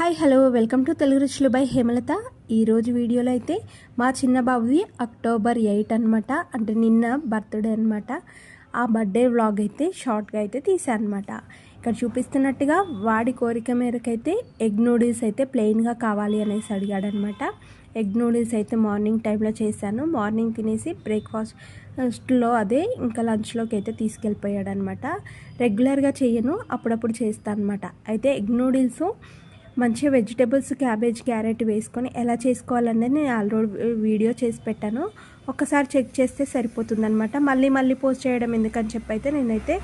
Hi hello welcome to Telugu రుచులు by Hemalatha. ఈరోజు వీడియోలో అయితే మా చిన్న బాబుది అక్టోబర్ 8 అనమాట, అంటే నిన్న బర్త్డే అనమాట. ఆ బర్త్డే వ్లాగ్ అయితే షార్ట్గా అయితే తీసాను అనమాట. ఇక్కడ చూపిస్తున్నట్టుగా వాడి కోరిక మేరకైతే ఎగ్ నూడిల్స్ అయితే ప్లెయిన్గా కావాలి అనేసి అడిగాడనమాట. ఎగ్ నూడిల్స్ అయితే మార్నింగ్ టైంలో చేశాను. మార్నింగ్ తినేసి బ్రేక్ఫాస్ట్లో అదే ఇంకా లంచ్లోకి అయితే తీసుకెళ్ళిపోయాడు అనమాట. రెగ్యులర్గా చేయను, అప్పుడప్పుడు చేస్తాను అనమాట. అయితే ఎగ్ నూడిల్స్ మంచిగా వెజిటేబుల్స్, క్యాబేజ్, క్యారెట్ వేసుకొని ఎలా చేసుకోవాలనేది నేను ఆల్రెడీ వీడియో చేసి పెట్టాను. ఒక్కసారి చెక్ చేస్తే సరిపోతుందనమాట. మళ్ళీ పోస్ట్ చేయడం ఎందుకని చెప్పి అయితే నేనైతే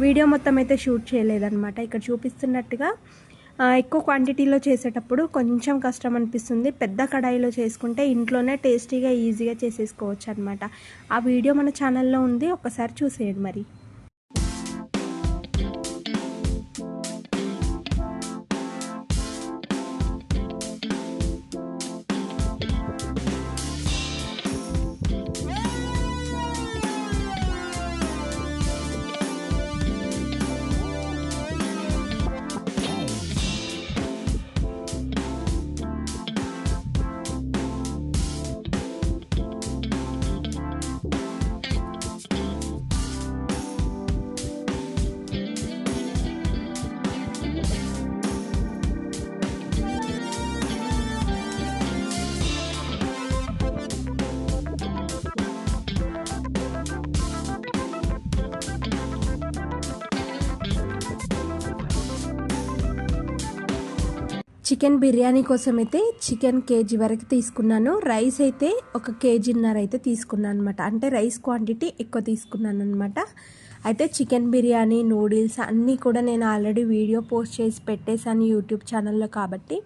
వీడియో మొత్తం అయితే షూట్ చేయలేదన్నమాట. ఇక్కడ చూపిస్తున్నట్టుగా ఎక్కువ క్వాంటిటీలో చేసేటప్పుడు కొంచెం కష్టం అనిపిస్తుంది. పెద్ద కడాయిలో చేసుకుంటే ఇంట్లోనే టేస్టీగా ఈజీగా చేసేసుకోవచ్చు అనమాట. ఆ వీడియో మన ఛానల్లో ఉంది, ఒకసారి చూసేయండి మరి. చికెన్ బిర్యానీ కోసం అయితే చికెన్ కేజీ వరకు తీసుకున్నాను. రైస్ అయితే 1 కేజీన్నర అయితే తీసుకున్నాను అనమాట. అంటే రైస్ క్వాంటిటీ ఎక్కువ తీసుకున్నాను అనమాట. అయితే చికెన్ బిర్యానీ, నూడిల్స్ అన్నీ కూడా నేను ఆల్రెడీ వీడియో పోస్ట్ చేసి పెట్టేశాను యూట్యూబ్ ఛానల్లో. కాబట్టి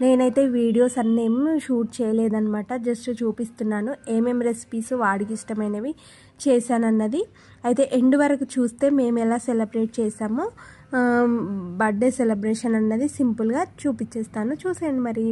నేనైతే వీడియోస్ అన్నీ ఏమి షూట్ చేయలేదన్నమాట. జస్ట్ చూపిస్తున్నాను ఏమేమి రెసిపీస్ వాడికి ఇష్టమైనవి చేశానన్నది. అయితే ఎండ్ వరకు చూస్తే మేము ఎలా సెలబ్రేట్ చేసామో బర్త్డే సెలబ్రేషన్ అన్నది సింపుల్గా చూపించేస్తాను, చూసేయండి మరి.